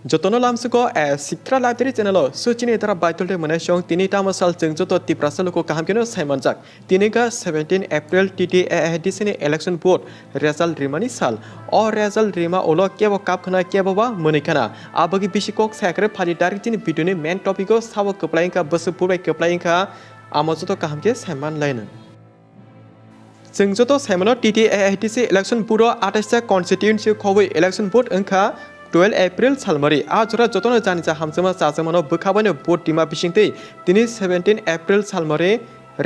যতন লামসুko শিক্ষা library channel সুচিনি দ্বারা বাইতলতে মনে সং তিনি তামসাল जों যত তিপ্রাসলকো কাহামকেনো সাইমানজাক তিনিকা 17 এপ্রিল TTADCनि ইলেকশন ভোট রেজাল্ট রিমানি সাল অ রেজাল্ট রিমা ওলো কেব কাপখনা কেববা মনিখানা আবগি বিশিকক সাকরে ফালি ডাইরেক্টनि ভিডিওनि मेन टपिकको साबो कप्लाइंका बसु पुरबाय कप्लाइंका आमजतो काहामके साइमान लायनो जों जत साइमानो TTADC इलेक्शन भोट 28 कन्स्टिट्युएन्सि खबै इलेक्शन भोट अंखा 12 एप्रिल सालमारि आजरा जतन जानिजा हामजमा साजमानो बोखाबानो भोट टिमा बिसिंतै दिनै 17 एप्रिल सालमारि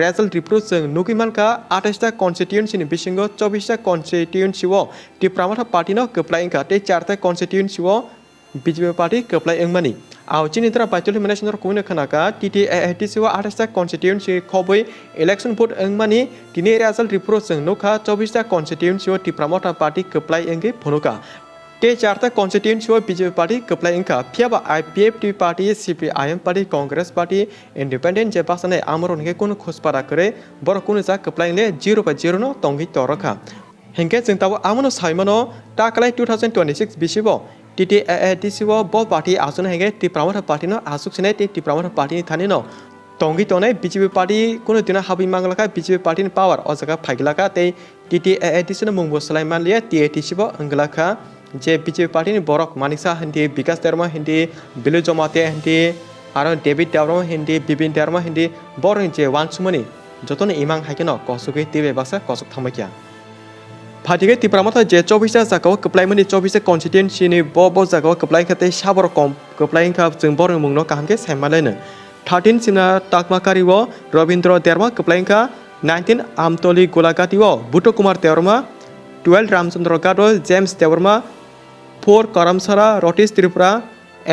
रेजल्ट रिप्रोच जों नुगिमानका 28 कन्स्टिट्युएन्सिनि बिसिंगो 24 कन्स्टिट्युएन्सिओ टिप्रामाथा पार्टिनो कप्लाइंका ते 4 कन्स्टिट्युएन्सिओ बीजेपी पार्टी कप्लाई एंगमानि आवचिनि द्रा बाइतल मिनेशनर कुइनो खनाका TTADCओ 28 कन्स्टिट्युएन्सि खबै इलेक्शन भोट एंगमानि दिनै रेजल्ट रिप्रोच जों नुखा 24 कन्स्टिट्युएन्सिओ टिप्रामाथा पार्टी कप्लाई एंगे फनुका ते 4 कन्स्टिट्युएन्सिओ बीजेपी पार्टी कप्लाई एंका फियाबा IPFT party CPIM party Congress party independent जे बासने आमरनगे कुन खोसपारा करे बर कुन जा कप्लाइले 0/0 नो तंगि तरखा हेंके जों ताबो आमनो साइमानो टाकलाय 2026 बिसिबो TTADCओ ब पार्टी आसन हेंगे टिप्रामाथा पार्टी नो आसुकसिने टिप्रामाथा पार्टी थानि नो तंगि तने बीजेपी पार्टी कुन दिना हाबि मांगलाका बीजेपी पार्टी पावर अजगा फाइगलाका ते TTADC नो मुंगबो सलाइमान लिया TATC बो अंगलाका जे बीजेपी पार्टी बरक मानिसा हिंदी विकास धर्म हिंदी बिलु जमाते हिंदी आरो डेविड धर्म हिंदी बिबिन धर्म हिंदी बर जे वानसुमनि जतन इमां हाइकेनो कसुके तिबे बासा कसुक थामैया फाटिगे तिप्रामाथा जे 24 जागाव कप्लाइमनि 24 कन्स्टिट्युएन्सिनि ब जागाव कप्लाइ खते साबर कम कप्लाइ खा जों बर मुंनो काहामके साइमालायनो 13 सिना ताकमाकारिवो रविन्द्र धर्म कप्लाइ खा 19 आमतली गोलागातिवो बुट कुमार देवर्मा 12 रामचंद्र गाडो जेम्स देवर्मा 4 करमसरा रटिस त्रिपुरा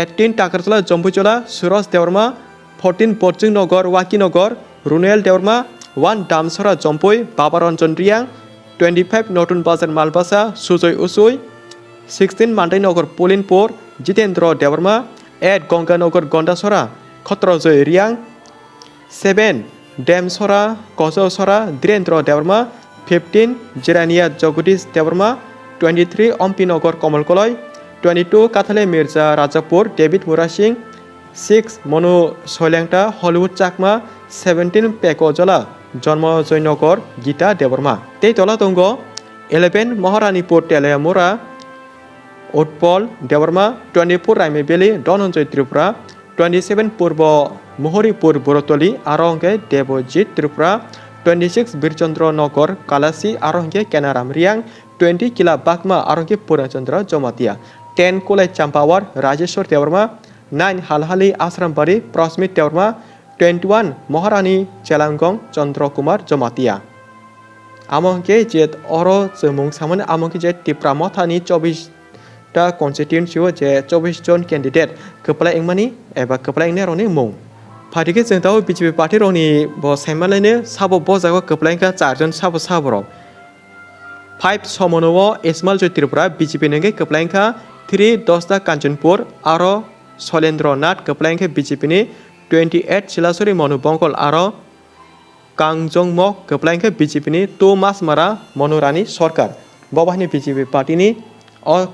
18 टाकरचला जम्बुचला सुरज देवर्मा 14 बर्जिं नगर वाकी नगर रुनेल देवर्मा 1 दामसरा जम्पुई बाबारंजन रियां 25 नतुन बाजार मालबासा सुजय उसुई 16 मान्दाइ नगर पुलिनपुर जितेन्द्र देवर्मा 8 गंगानगर गंडासरा खत्रजय रियां 7 डेमसरा कजसरा धीरेन्द्र देवर्मा 15 जिरानिया जगदीश देवर्मा 23 अम्पी नगर कमलकलय 22 काथाले मिर्जा राजापुर डेविड मुरा सिंह 6 मनु सयलेंटा हलिउड चाकमा 17 पेकोजला जन्मजय नगर गीता देवर्मा ते तला दंग 11 महारानीपुर तेलायामुरा उत्पल देवर्मा 24 रायमेबेली धनंजय त्रिपुरा 27 पूर्व मोहरीपुर बरतली आरंगे देवजित त्रिपुरा 26 बीरचंद्र नगर कालासी आरंगे केनाराम रियां 20 किला बागमा आरंगे पूर्णचंद्र जमातिया 10 कोलाई चंपावर राजेश्वर देवर्मा 9 हालहाली आश्रमबारी प्रस्मित देवर्मा 21 महारानी चेलांगं चंद्र कुमार जमातिया आमंके जेत अरो जमुंग सामने आमंके जे टिप्रामाथानि 24 टा कन्स्टिट्युएन्सिओ जे 24 जन कैंडिडेट कप्लाइ एंगमानि एबा कप्लाइ एंगने रनि मुं फाटिके जों दाव बीजेपी पार्टी रनि ब साइमालायनो साबो ब जागा कप्लाइंका 4 जन साबो साबरो 5 समनवो इस्माइल जय त्रिपुरा बीजेपी नंगे कप्लाइंका 3 10 कांचनपुर आरो शैलेन्द्र नाथ कप्लाइंके बीजेपी नि 28 सिलासुरी मनु बंकल आरो कांजंगमक कप्लाइंके बीजेपी नि 2 मासमारा मनुरानी सरकार बबाहनि बीजेपी पार्टी नि अ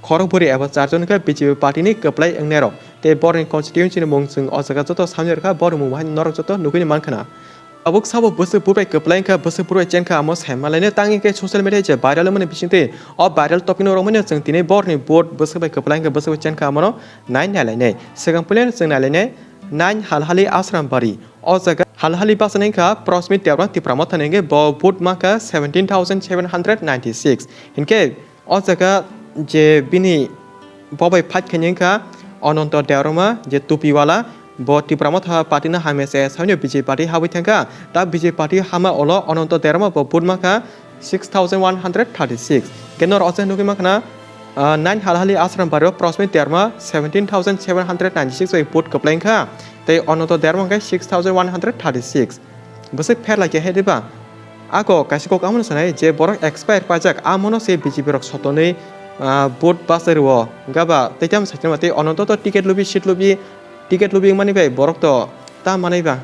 खरगपुरी एबा 4 जनका बीजेपी पार्टी नि कप्लाइ एंगनेरो ते बरनि कन्स्टिट्युएन्सि नि मुं जों अजगा जतो सामनेरखा बर मुं बाहाय नरक जतो नुगिनि मानखना अबुक साबो बसु पुरबाय कप्लाइंका बसु पुरबाय चेनका आमो साइमालायनो तांगिके ससियेल मिडिया जे भाइराल मने बिसिंते अ भाइराल टपिक नो रमने जों दिनै बरनि बोर्ड बसु बाय कप्लाइंका बसु चेनका आमनो 9 नालायनै सिगां प्लेन जों नालायनै 9 हालहाली आश्रमबारी अ जागा हालहाली बासनैका प्रस्मित देवरा तिप्रामा थानेगे ब भोट माका 17796 इनके अ जागा जे बिनि बबाय फाइट खनेका अनंत देवरमा जे टुपीवाला ब तिप्रामा था पार्टी ना हामेसे सामने बीजेपी पार्टी हाबै थांगा दा बीजेपी पार्टी हामा अलो अनंत देवरमा ब भोट माका 6136 केनर असे नुगि माखना 9 हालहाली आश्रम बारो प्रस्मित देवरमा 17796 वे भोट कप्लाइंखा ते अनंत देवरमा 6136 बसे फेर लागे हेदिबा आको कासिको कामन सनाय जे बरक एक्सपायर पाजाक आमनो से बीजेपी रक सतनै भोट बासरव गाबा तेताम साइतमाते अनंत तो टिकेट लुबि सीट लुबि टिकेट लुबि माने भाई बरक तो ता माने बा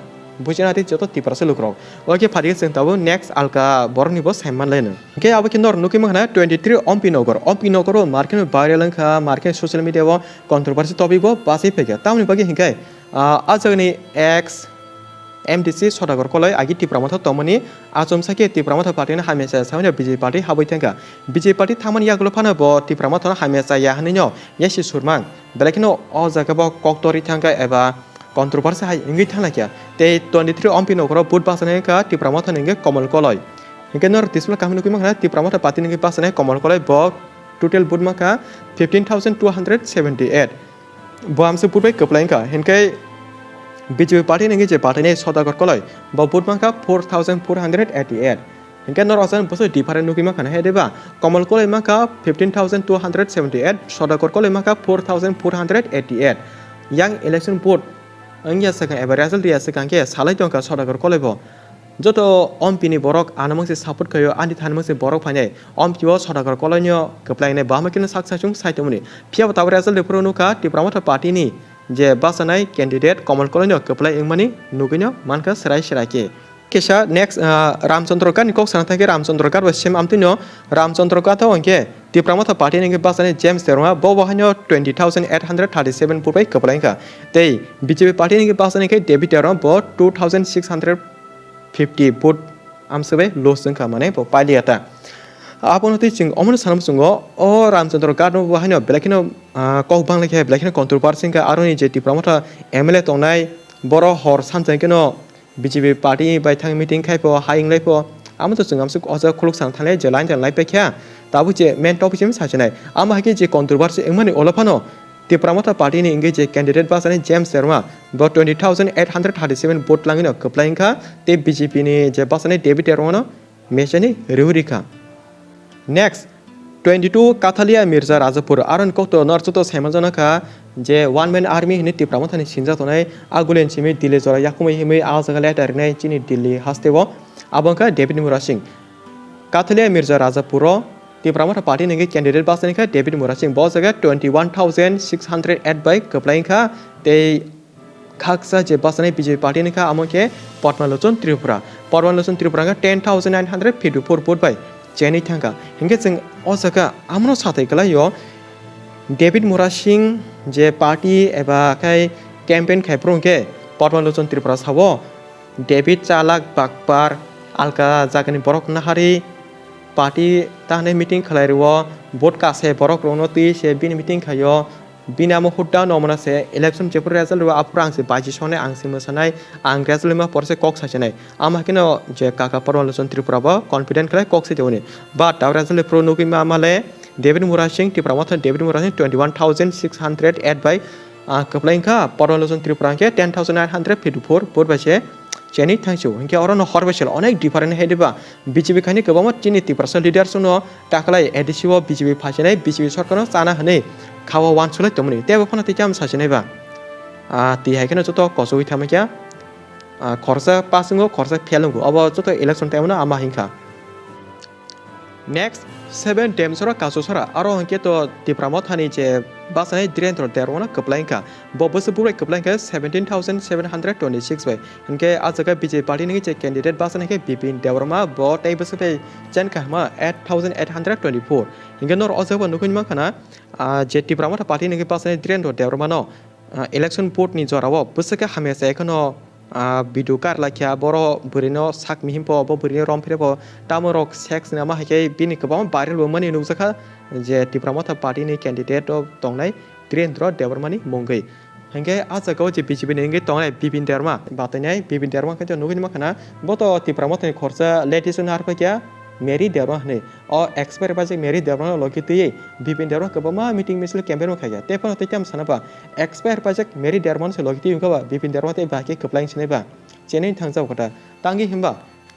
बुझिनाति जतो तिप्रा सेलुक्रौ ओके फारि जों ताबो नेक्स्ट आलका बरनिबो साइमान लायनो ओके आबो किनर नुकि मखना 23 अम्पिनगर मार्केट भाइरल खा मार्केट सोशल मीडिया वो कंट्रोवर्सी टपिक वो बासि फैगा तामनि बागे हिंगाय आजनि एक्स MDC सदागर कलय आगि तिप्रामथ तमनि आजम साके तिप्रामथ पार्टीनि हामेसा सावने बीजेपी पार्टी हाबै थेंगा बीजेपी पार्टी थामनि यागलो फानो ब तिप्रामथ हामेसा या हनिनो यासि सुरमां बेलेकिनो अ जागाबो कक्टरि थांगा एबा कंट्रोवर्सी हाय इंगि थांलाकिया ते 23 अम्पिनगर बुट बासने का तिप्रामथ निगे कमल कलय हिंगे नर दिसप्ले कामनि कुइ मखना तिप्रामथ पार्टी निगे बासने कमल कलय ब टोटल बुट माका 15278 ब आमसे बुटबाय कपलाइंका हिंगे बीजेपी पार्टी निगे जे पार्टी सदागर कलय बुट माका 4488 हिंगे नर असन बस डिफरेंट नुकि माखना हेदेबा कमल कलय माका 15278 सदागर कलय माका 4488 yang election board angya saka eba result dia saka ke salai tongka sadagar kolebo joto ompini borok anamangse support kayo ani thanmangse borok phane ompiwo sadagar kolonyo keplaine bamakin saksachung saitomuni pia taw result de pronuka tipramata party ni je basanai candidate komal kolonyo keplai engmani nuginyo manka serai serake Kesha next Ramchandra kan kok sana thake Ramchandra kan wasim amtinyo Ramchandra ka tho angke tipramata party ninge basane James terma bo bahanyo 20837 pupai kaplainka tei BJP party ninge basane ke David terma bo 2650 put amsebe losung ka mane bo paliata aponoti ching omon sanam sungo o Ramchandra kan bahanyo belakino kok bang lekhe belakino controversy ka aroni je tipramata MLA tongnai boro hor sanjangkeno BJP party by thang meeting kaipo haing laipo amto sungam su oza khuluk sang thangle je line jan lai pekya tabu je main topic sim sajane ama hake je controversy engmani olafano tipramata party ni engage candidate basane James Sharma bo 20837 vote langino kaplainka te BJP ni je basane David Erono mechani riurika next 22 Kathalia Mirza Rajapur aron kokto norchoto semanjanaka je one man army hini tipramathani sinja tonai agulen chimi dile jora yakumai himi azaga letter nai chini dilli hastebo abangka David Murasing Kathalia Mirza Rajapur tipramata party ninge candidate basanika David Murasing bo jaga 21608 by kaplainka te khaksa je basane BJP party nika amake Patmalochon Tripura ga 10954 vote by Jenny Thanga hinge jeng osaka amno sathai kala yo David Murasing je party eba kai campaign khaiprong ke Patmalochon Tripura sabo David Chalak Bakpar alka jagani borok nahari party tahne meeting khalairewo vote ka se borok ronoti se bin meeting khayo binamo hutta nomona se election chepur result wa aprang se baji sone angse mosanai ang result ma porse kok sajenai ama kino je kaka Patmalochon Tripura ba confident khlai kok se deone but taw result pro noki ma male David Murasing tipramata David Murasing 21608 by kaplainka Patmalochon Tripura ke 10954 vote bache cheni thangchu hinke orono horbesel onek different hedeba BJP khani kobama chini tipra leaders no taklai edisiwo BJP phasenai BJP sorkano chana hane khawa wan sulai tomni tebo phana ticham sasenai ba ti haikeno joto kosoi thamakya khorsa pasingo khorsa phelungo abo joto election time no ama hinka next 7 demsora kasosora aro hanke to tipramathani je basane direndro derona kaplainka bobos pure kaplainka 17726 by hanke ajaga BJP party ni je candidate basane ke bipin devrama bo tai baspe chen kahma 8824 hinge nor ojawa nukunma khana je tipramatha party ni basane direndro devrama no election vote ni jorawo busaka hamesa ekono bidu kar lakya boro burino sak mihimpo bo burino romphirebo tamorok sex nama hake bini kobam viral womani nujaka je tipramata party ni candidate tongnai Direndra Devarmani mongai hange ajaga je BJP ni ngai tongnai Bipin Derma batanai Bipin Derma ka nugin makana boto tipramata ni khorsa latest har pakya Mary Derma ne o expert ba je Mary Derma lokiti Bipin Derma kobama meeting misal campaign khaya tepon tetam sanaba expert ba je Mary Derma se lokiti ka Bipin Derma te ba ke kaplain sine ba chenai thangja khota tangi himba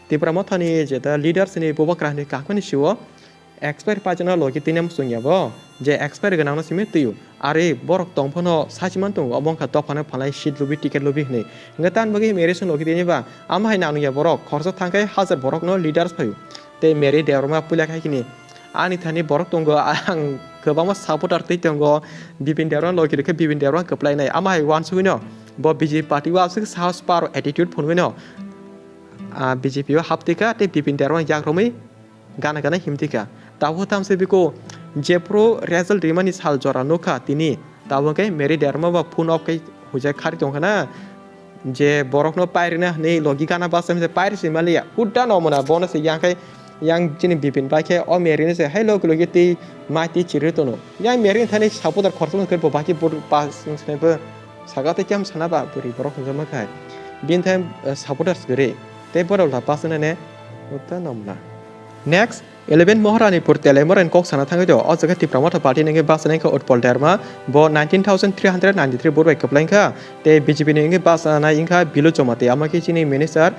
tipramata ni je ta leaders ni bobakra ni kakmani siwo expert pajana lokiti nam sungyabo je expert ganang na simi tuyu are borok tongphono sajiman tong obongkha tokphana phalai seat lubi ticket lubi hne ngatan bagi mereson lokiti ni ba amhai nanu ya borok khorsa thangkai hajar borok no leaders phayu te Mary Derma pula khaikini ani thani borok tongo ang kobama supporter te tongo Bipin Derma lokiti ke Bipin Derma kaplainai amhai wan suino ब BJP party वा से साहस पार attitude phone न BJP वा हाप्तिका ते बिपिन देरवा याक रोमी गाना गाना हिमतिका ताबो ताम से बिको जेप्रो रेजल रिमानी साल जरा नोखा तिनी ताबो के मेरी देरमा वा फोन ऑफ के हुजा खारि दंखना जे बरक न पाइरना नै लगी गाना बासम से पाइर से मालिया हुड्डा न मना bonus याखै yang jini bipin baike o merin se hello logi ti mati chirito no yang merin thani sapodar khorson ker baki bor pas sne ba sagate kyam sana ba buri borok jama khai bin tham sapodar gre te borol la pasna ne uta nomna next 11 moharanipur telemoran kok sana thangai jo o jaga TIPRA MOTHA party nge basna ke utpol derma bo 19393 bor bai kaplain kha te BJP ne nge basna ingkha bilu jomate amake chini minister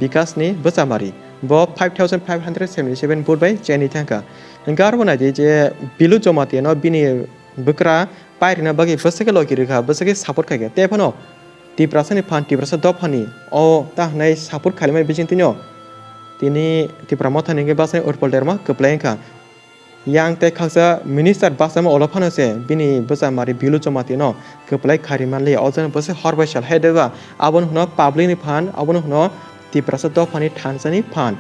bikas ni basamari bo 5577 vote by cheni thangka ngarbo na je bilu jomate no bini bukra pairina bagi basake logi rekha basake support khage te phano TIPRA sani phan TIPRA sa do phani o ta nai support khalmai bijintino tini TIPRA MOTHA ninge basai urpol derma kaplainka yang te khaksa minister basama olophano se bini basamari bilu jomate no kaplai kharimanle ojan base horbashal hedega abon no public ni phan abon no TIPRA sa do phani thansani phan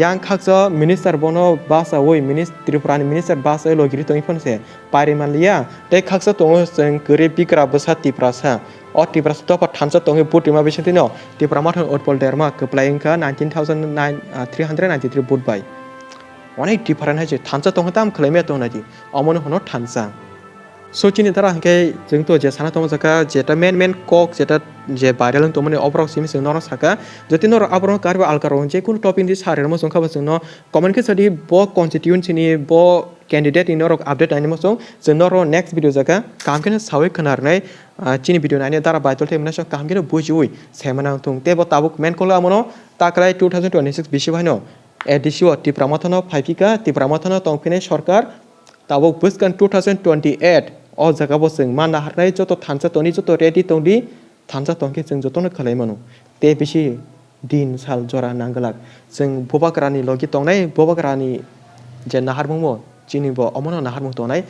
yang khaksa minister bono basa oi minister Tripura ni minister basa logiri tong phon se parimanlia te khaksa tong seng kure pikra basa TIPRA sa o TIPRA sa do pa thansa tong putima bisentino TIPRA MOTHA utpol derma kaplainka 19393 vote by onek different hai je thansa tong tam khleme tong na ji amon hono thansa सोचिनी तारा हंके जों तो जे साना तम जका जेटा main कक जेटा जे viral तो मने अब्रक SIM जों नर साका जति नर अब्रक कारबा अलकार जे कुन टॉपिक दि सारे म जोंखा जों न कमेंट के सदी ब कॉन्स्टिट्यूएंसी नि ब कैंडिडेट इन नर अपडेट आनि म जों नर नेक्स्ट वीडियो जका काम के सावे खनारनाय चिनी वीडियो नायने तारा बाइतल थे मने काम के बुजुय सेमना तुं ते ब ताबुक मेन कोला मनो ताकराय 2026 बिसि भाइनो एडिसिओ TIPRA MOTHA न फाइफिका TIPRA MOTHA न तंफिने सरकार ताबुक बुसकन 2028 o jaga bo जों मान हारनाय जतो थानसा तनि जतो रेडी तंदि थानसा तंके जों जतोनो खलायमानो ते बिसि दिन साल जरा नांगलाक जों बबाग्रानि लगी तंनाय बबाग्रानि जे नाहारमो चिनिबो अमनो नाहारमो तंनाय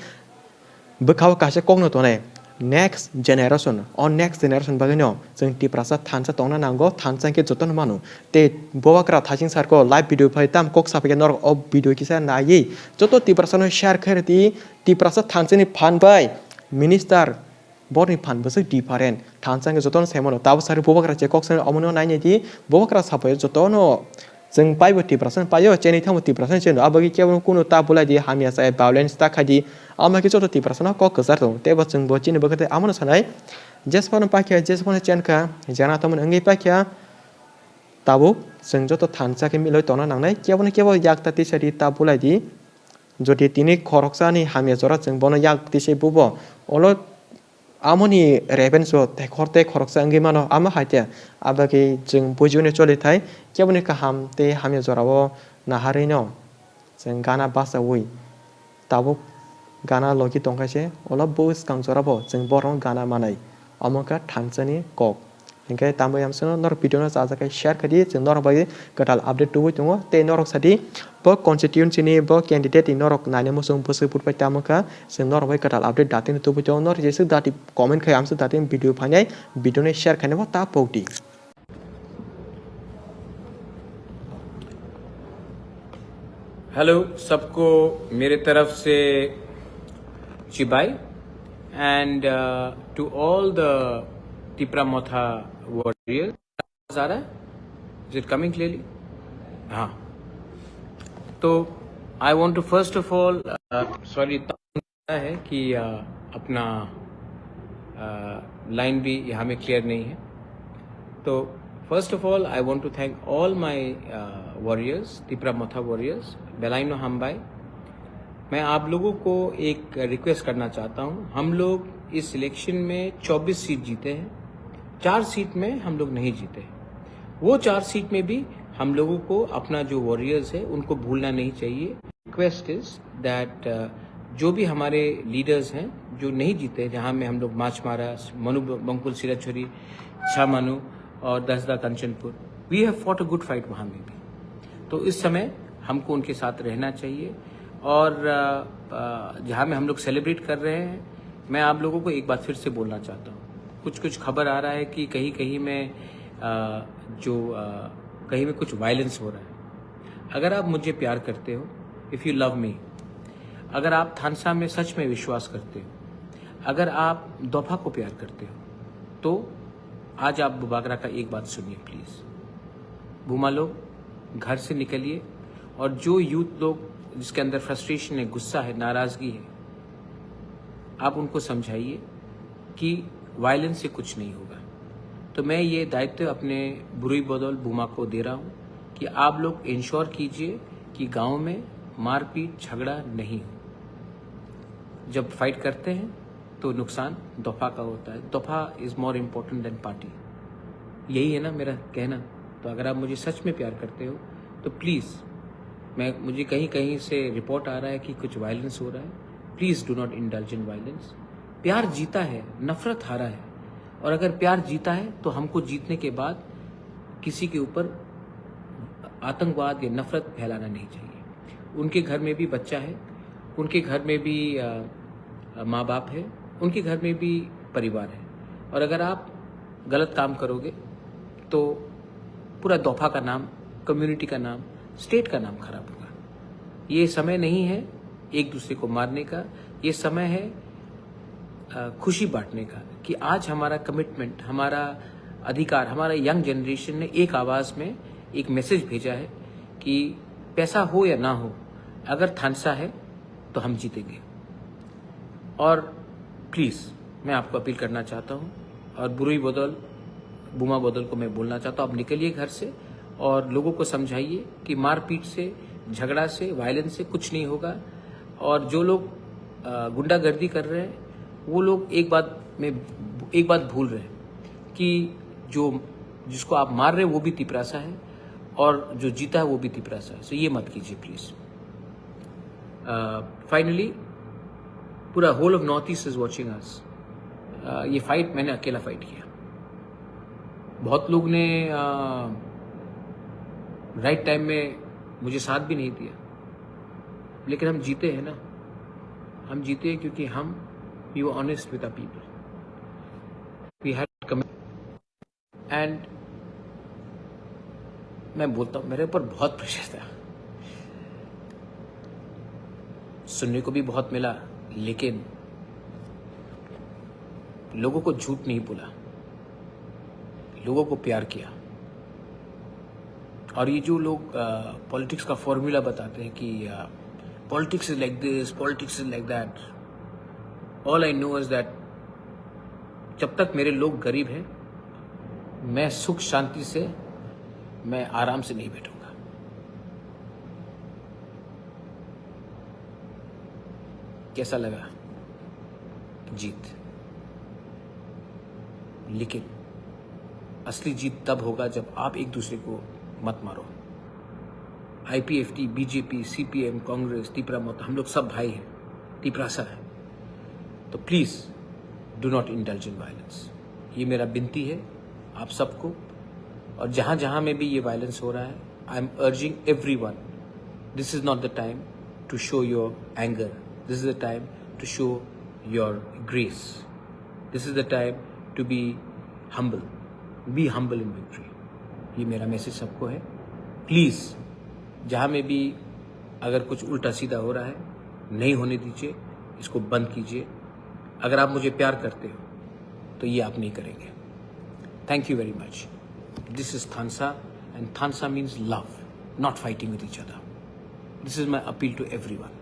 बखाव कासे कगनो तंनाय नेक्स्ट जेनेरेशन bagino जों TIPRA sa thansa tongna nango thansa ke joton manu te bobakra thasing sar ko live video phai tam kok sapeke nor of video kisa nayi joto TIPRA sa no share kharti TIPRA sa thansa ni phan bai minister borni phan bose different thansa ke joton semono tab sar bobakra che kok sa amono nai ni di bobakra sapai jotono जों पाइबो TIPRA सन पायो चेनि थाम TIPRA सन चेनो अबगि केबो कुनो ता बुला दि हामिया साय बाउलेंस ता खादि आमाके जतो TIPRA सन क कजार दं तेबो जों बो चिनि बगते आमनो सनाय जेसफोन पाखिया जेसफोन चेनका जाना तमन अंगि पाखिया ताबो जों जतो थानसा के मिलय तना नांनाय केबो याकता तिसरि ता बुला दि जति तिनि खरकसानि हामिया जरा जों बनो याक तिसे बुबो अलो आमोनी रेवेन्सो ते खरकसा अंगि मानो आमा हाइते आबगि जों बुजुने चलि थाय केबोनि काहाम ते हामिया जराबो नाहारिनो जों गाना बासा वइ ताबो गाना लगी तंखासे अला बोस कां जराबो जों बरं गाना मानाय अमका थानसानि कक इनके तामबो यामसनो नर भिडियो न जाजाकै शेयर खदि जों नर बाय गटाल अपडेट तुबो दङ ते नरक सादि ब कॉन्स्टिट्यूएंसी नि ब कैंडिडेट इन नरक नाने मसों बोसो पुटबाय तामका जों नर बाय गटाल अपडेट दातिन तुबो दङ नर जेसो दाति कमेंट खाय आमसो दाति वीडियो फानाय वीडियो ने शेयर खानेबो ता पौटी हेलो सबको मेरे तरफ से चिबाई and to all the TIPRA MOTHA warriors आ रहा है इज इट कमिंग क्लियरली हाँ तो I want to first of all sorry है कि अपना लाइन भी यहाँ में क्लियर नहीं है तो first of all I want to thank all my warriors TIPRA MOTHA warriors बेलाइनो हमबाई मैं आप लोगों को एक रिक्वेस्ट करना चाहता हूँ हम लोग इस इलेक्शन में 24 सीट जीते हैं 4 सीट में हम लोग नहीं जीते वो 4 सीट में भी हम लोगों को अपना जो वॉरियर्स है उनको भूलना नहीं चाहिए रिक्वेस्ट इज दैट जो भी हमारे लीडर्स हैं जो नहीं जीते जहाँ में हम लोग मार्च मारा मनु बंकुल सिराछोरी छामानु और दसदा Kanchanpur we have fought a good fight वहाँ में भी तो इस समय हमको उनके साथ रहना चाहिए और जहाँ में हम लोग सेलिब्रेट कर रहे हैं मैं आप लोगों को एक बात फिर से बोलना चाहता हूँ कुछ खबर आ रहा है कि कहीं कहीं में कहीं में कुछ वायलेंस हो रहा है। अगर आप मुझे प्यार करते हो, इफ़ यू लव मी, अगर आप थानसा में सच में विश्वास करते हो, अगर आप दोफा को प्यार करते हो, तो आज आप बुबागरा का एक बात सुनिए प्लीज़। बुमा लोग घर से निकलिए, और जो यूथ लोग जिसके अंदर फ्रस्ट्रेशन है, गुस्सा है, नाराज़गी है, आप उनको समझाइए कि वायलेंस से कुछ नहीं होगा। तो मैं ये दायित्व अपने बुरुई बदौल बुमा को दे रहा हूँ कि आप लोग इंश्योर कीजिए कि गांव में मारपीट झगड़ा नहीं हो। जब फाइट करते हैं तो नुकसान दफा का होता है। दफा is more important then party. यही है ना मेरा कहना। तो अगर आप मुझे सच में प्यार करते हो तो प्लीज़, मुझे कहीं कहीं से रिपोर्ट आ रहा है कि कुछ वायलेंस हो रहा है, please do not indulge in violence. प्यार जीता है, नफरत हारा है। और अगर प्यार जीता है तो हमको जीतने के बाद किसी के ऊपर आतंकवाद या नफरत फैलाना नहीं चाहिए। उनके घर में भी बच्चा है, उनके घर में भी माँ बाप है, उनके घर में भी परिवार है। और अगर आप गलत काम करोगे तो पूरा दफा का नाम, कम्युनिटी का नाम, स्टेट का नाम खराब होगा। ये समय नहीं है एक दूसरे को मारने का, ये समय है खुशी बांटने का कि आज हमारा कमिटमेंट, हमारा अधिकार, हमारा यंग जनरेशन ने एक आवाज़ में एक मैसेज भेजा है कि पैसा हो या ना हो, अगर थानसा है तो हम जीतेंगे। और प्लीज़ मैं आपको अपील करना चाहता हूँ, और बुरुई बदौल, बुमा बदौल को मैं बोलना चाहता हूँ, आप निकलिए घर से और लोगों को समझाइए कि मारपीट से, झगड़ा से, वायलेंस से कुछ नहीं होगा। और जो लोग गुंडागर्दी कर रहे हैं वो लोग एक बात भूल रहे हैं कि जिसको आप मार रहे हैं वो भी तिपरासा है, और जो जीता है वो भी तिपरासा है। सो ये मत कीजिए प्लीज़। फाइनली पूरा whole of North East is watching us. ये फाइट मैंने अकेला फाइट किया। बहुत लोग ने राइट टाइम में मुझे साथ भी नहीं दिया, लेकिन हम जीते हैं ना। हम जीते हैं क्योंकि हम we were honest with our people, we had commitment. एंड मैं बोलता हूँ मेरे ऊपर बहुत प्रेशर था, सुनने को भी बहुत मिला, लेकिन लोगों को झूठ नहीं बोला, लोगों को प्यार किया। और ये जो लोग पॉलिटिक्स का फॉर्मूला बताते हैं कि politics is like this, politics is like that, all I know is that जब तक मेरे लोग गरीब हैं, मैं सुख शांति से, मैं आराम से नहीं बैठूंगा। कैसा लगा जीत? लेकिन असली जीत तब होगा जब आप एक दूसरे को मत मारो। IPFT, BJP, CPM, Congress, Tipra Motha, हम लोग सब भाई हैं, तिपरासा है। तो please do not indulge in violence. ये मेरा विनती है आप सबको। और जहां जहां में भी ये वायलेंस हो रहा है, I am urging everyone, this is not the time to show your anger, this is the time to show your grace, this is the time to be humble, be humble in victory. ये मेरा message सबको है। Please जहाँ में भी अगर कुछ उल्टा सीधा हो रहा है, नहीं होने दीजिए, इसको बंद कीजिए। अगर आप मुझे प्यार करते हो तो ये आप नहीं करेंगे। Thank you very much. This is थानसा, एंड थानसा means love, not fighting with each other. This is my appeal to everyone.